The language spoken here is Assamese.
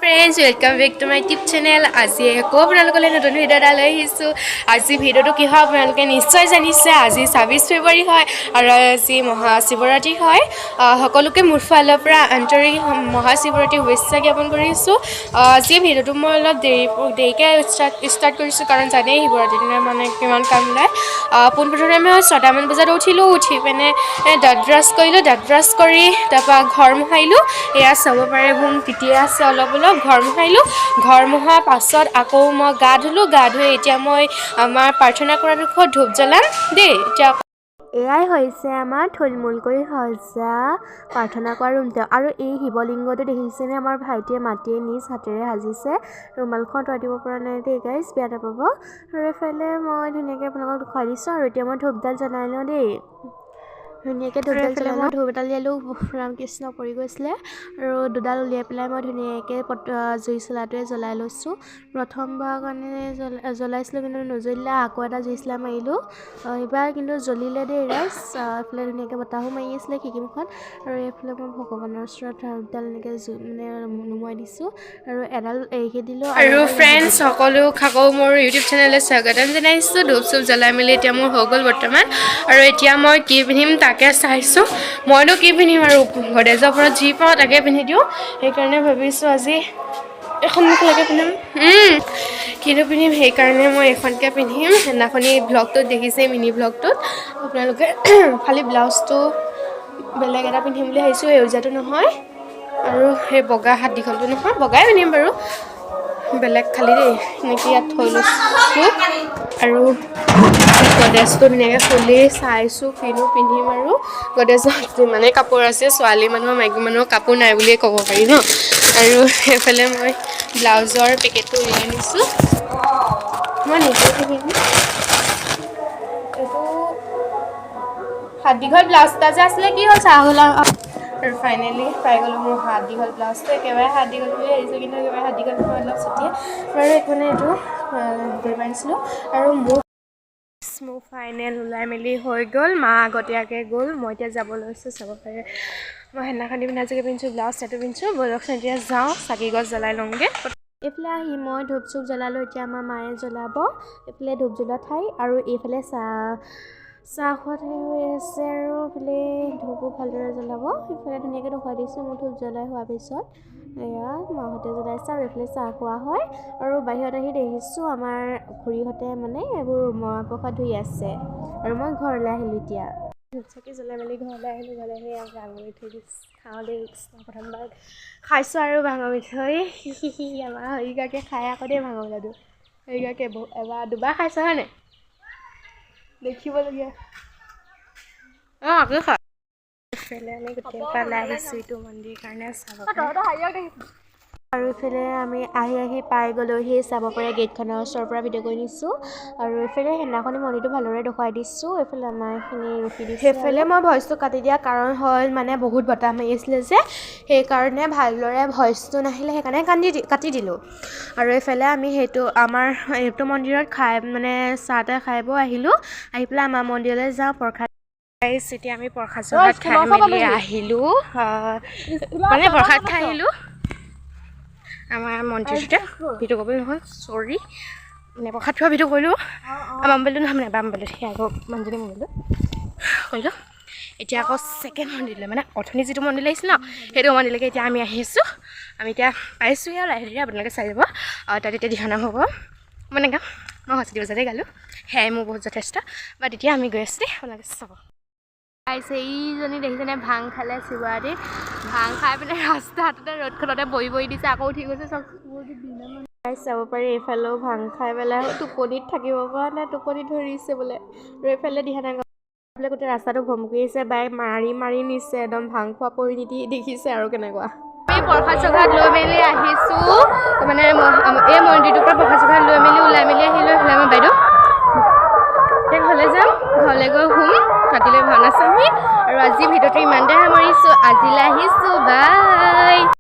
friends welcome back to my YouTube channel आज एक आपलोकले नतुन भिडिओ এটা লৈ আহিছো আজি ভিডিওটো কি হয় আপোনালোকে নিশ্চয় জানিছে আজি 26 ফেব্ৰুৱাৰী হয় আৰু আজি মহাশিৱৰাত্ৰি হয় সকলোকে মোৰ ফালৰ পৰা আন্তৰিক মহাশিৱৰাত্ৰি শুভেচ্ছা জ্ঞাপন কৰিছো আজি ভিডিওটো মই অলপ দেৰিকৈ ষ্টাৰ্ট কৰিছো কাৰণ জানেই শিৱৰাত্ৰি দিনা মানে কিমান কাম নাই পোনপ্ৰথমে মই 6টা মান বজাত উঠি পেনে দাঁত ব্ৰাছ কৰি তাৰপা ঘৰ মুহাইলো এয়া চাব পাৰে ভূম তিতিয়া আছে অলপ ঘৰ মুহাৰ পাছত আকৌ মই গা ধুই এতিয়া মই আমাৰ প্ৰাৰ্থনা কৰাৰ ডোখৰত ধূপ জ্বলাম দেই এতিয়া এয়াই হৈছে আমাৰ থুলমূলকৈ সজা প্ৰাৰ্থনা কৰা ৰুমটো আৰু এই শিৱলিংগটো দেখিছেনে আমাৰ ভাইটিয়ে মাটিয়ে নিজ হাতেৰে সাজিছে ৰুমালখন তৰাই দিব পৰা নাই দেই গাইজ বেয়া নাপাব আৰু এফালে মই ধুনীয়াকৈ আপোনালোকক দেখুৱাই দিছোঁ আৰু এতিয়া মই ধূপডাল জ্বলাই লওঁ দেই ধুনীয়াকৈ ধূপডাল জ্বলাই মই ধূপ এডাল উলিয়ালোঁ ৰামকৃষ্ণ পৰি গৈছিলে আৰু দুডাল উলিয়াই পেলাই মই ধুনীয়াকৈ জুই চলাটোৱে জ্বলাই লৈছোঁ প্ৰথমবাৰৰ কাৰণে জ্বলাইছিলোঁ কিন্তু নজ্বলিলে আকৌ এটা জুই চলা মাৰিলোঁ এইবাৰ কিন্তু জ্বলিলে দেই ৰাইজ এইফালে ধুনীয়াকৈ বতাহো মাৰি আছিলে খিৰিকীমুখত আৰু এইফালে মই ভগৱানৰ ওচৰত ধূপডাল এনেকৈ মানে নুমুৱাই দিছোঁ আৰু এডাল এৰিকে দিলোঁ আৰু ফ্ৰেণ্ডছ সকলোক আকৌ মোৰ ইউটিউব চেনেললৈ স্বাগতম জনাইছোঁ ধূপ চুপ জ্বলাই মেলি এতিয়া মোৰ হৈ গ'ল বৰ্তমান আৰু এতিয়া মই কি পিন্ধিম তাকে চাইছোঁ মইনো কি পিন্ধিম আৰু গডেজৰ ওপৰত যি পাওঁ তাকে পিন্ধি দিওঁ সেইকাৰণে ভাবিছোঁ আজি এখন মেখেলাকে পিন্ধিম কিন্তু পিন্ধিম সেইকাৰণে মই এখনকৈ পিন্ধিম সেইদিনাখনি ব্লগটোত দেখিছেই মিনি ব্লগটোত আপোনালোকে খালি ব্লাউজটো বেলেগ এটা পিন্ধিম বুলি ভাবিছোঁ সেউজীয়াটো নহয় আৰু সেই বগা হাত দীঘলটো নহয় বগাই পিন্ধিম বাৰু বেলেগ খালি দেই এনেকৈ ইয়াত থৈ লৈছোঁ আৰু গডেজটো ধুনীয়াকৈ খুলি চাইছোঁ কিনো পিন্ধিম আৰু গডেজত যিমানেই কাপোৰ আছে ছোৱালী মানুহৰ মাইকী মানুহৰ কাপোৰ নাই বুলিয়ে ক'ব পাৰি ন আৰু সেইফালে মই ব্লাউজৰ পেকেটটো উলিয়াই নিছোঁ মই নিজে পিন্ধিম এইটো হাত দীঘল ব্লাউজ এটা যে আছিলে কি হ'ল চাহলা আৰু ফাইনেলি পাই গ'লোঁ মোৰ হাত দীঘল ব্লাউজটো একেবাৰে হাত দীঘল বুলি আহিছোঁ কিন্তু একেবাৰে হাত দীঘল নহয় অলপ চুটিয়ে বাৰু একো নাই এইটো গৈ পাৰিছিলোঁ আৰু মোৰ ফাইনেল ওলাই মেলি হৈ গ'ল মা আগতীয়াকৈ গ'ল মই এতিয়া যাব লৈছোঁ চাব পাৰে মই সেইদিনাখনি পিন্ধা যোগে পিন্ধিছোঁ ব্লাউজ সেইটো পিন্ধিছোঁ বলকচোন এতিয়া যাওঁ চাকি গছ জ্বলাই লওঁগৈ এইফালে আহি মই ধূপ চুপ জ্বলালোঁ এতিয়া আমাৰ মায়ে জ্বলাব এইফালে ধূপ জ্বলোৱা ঠাই আৰু এইফালে চাহ খোৱা ঠাই হৈ আছে আৰু এইফালে ধূপো ভালদৰে জ্বলাব এইফালে ধুনীয়াকৈ দেখুৱাই দিছোঁ মোৰ ধূপ জ্বলাই হোৱাৰ পিছত এয়া মাহঁতে জ্বলাইছে আৰু এইফালে চাহ খোৱা হয় আৰু বাহিৰত আহি দেখিছোঁ আমাৰ খুৰীহঁতে মানে এইবোৰ মৰা প্ৰসাদ ধুই আছে আৰু মই ঘৰলৈ আহিলোঁ এতিয়া ধূপ চাকি জ্বলাই মেলি ঘৰলৈ আহিলোঁ ঘৰলৈ আহি ভাঙৰ মিঠৈ খাওঁ দেই প্ৰথমবাৰ খাইছোঁ আৰু ভাঙৰ মিঠৈ আমাৰ হৰিকাকে খাই আকৌ দেই ভাঙৰ লাডু হৰিকাকে এবাৰ দুবাৰ খাইছোঁ হয় নাই দেখিবলগীয়া আকৌ খা এইফালে আমি গোটেইৰপৰা ওলাই আহিছোঁ এইটো মন্দিৰ কাৰণে চাব আৰু এইফালে আমি আহি পাই গ'লোহি চাব পাৰে গেটখনৰ ওচৰৰ পৰা ভিডিঅ' কৰি নিছোঁ আৰু এইফালে সেইদিনাখনি মন্দিৰটো ভালদৰে দেখুৱাই দিছোঁ এইফালে আমাৰ এইখিনি ৰখি দিছোঁ সেইফালে মই ভইচটো কাটি দিয়া কাৰণ হ'ল মানে বহুত বতাহ মাৰি আছিলে যে সেইকাৰণে ভালদৰে ভইচটো নাহিলে সেইকাৰণে কাটি দিলোঁ আৰু এইফালে আমি আমাৰ এইটো মন্দিৰত মানে চাহ তাহ খাই বৈ আহিলোঁ আহি পেলাই আমাৰ মন্দিৰলৈ যাওঁ প্ৰসাদ এতিয়া আমি প্ৰসাদ খাই মেলি আহিলোঁ মানে প্ৰসাদ খাই আহিলোঁ আমাৰ মন্দিৰটোতে ভিডিঅ' কৰিবলৈ নহ'ল চৰি মানে প্ৰসাদ খোৱা ভিডিঅ' কৰিলোঁ আমাৰ মোবাইলটো নহয় মানে বাম মোবাইলটো সেই আগৰ মানুহজনী মোবাইলটো কৰিলোঁ এতিয়া আকৌ ছেকেণ্ড মন্দিৰলৈ মানে অথনি যিটো মন্দিৰ লাগিছিল ন সেইটো মন্দিৰলৈকে এতিয়া আমি আহিছোঁ আমি এতিয়া পাইছোঁহে আৰু লাহে আপোনালোকে চাই যাব তাত এতিয়া দিহানাম হ'ব মানে গাম মই সৰস্বতী পূজাতে গালোঁ সেয়াই মোৰ বহুত যথেষ্ট বাট এতিয়া আমি গৈ আছোঁ দেই আপোনালোকে চাব আহিছে এইজনী দেখিছেনে ভাং খালে শিৱৰাত্ৰিত ভাং খাই পিনে ৰাস্তাটোতে ৰ'দখনতে বহি দিছে আকৌ উঠি গৈছে চব চাব পাৰি এইফালেও ভাং খাই পেলাই টোপনিত থাকিব পৰা নাই টোপনি ধৰিছে বোলে আৰু এইফালে দিহানাম গাবলৈ গোটেই ৰাস্তাটো ভমকি আহিছে বাইক মাৰি নিছে একদম ভাং খোৱা পৰিণতি দেখিছে আৰু কেনেকুৱা আমি প্ৰসাদ চসাদ লৈ মেলি আহিছোঁ মানে এই মন্দিৰটোৰ পৰা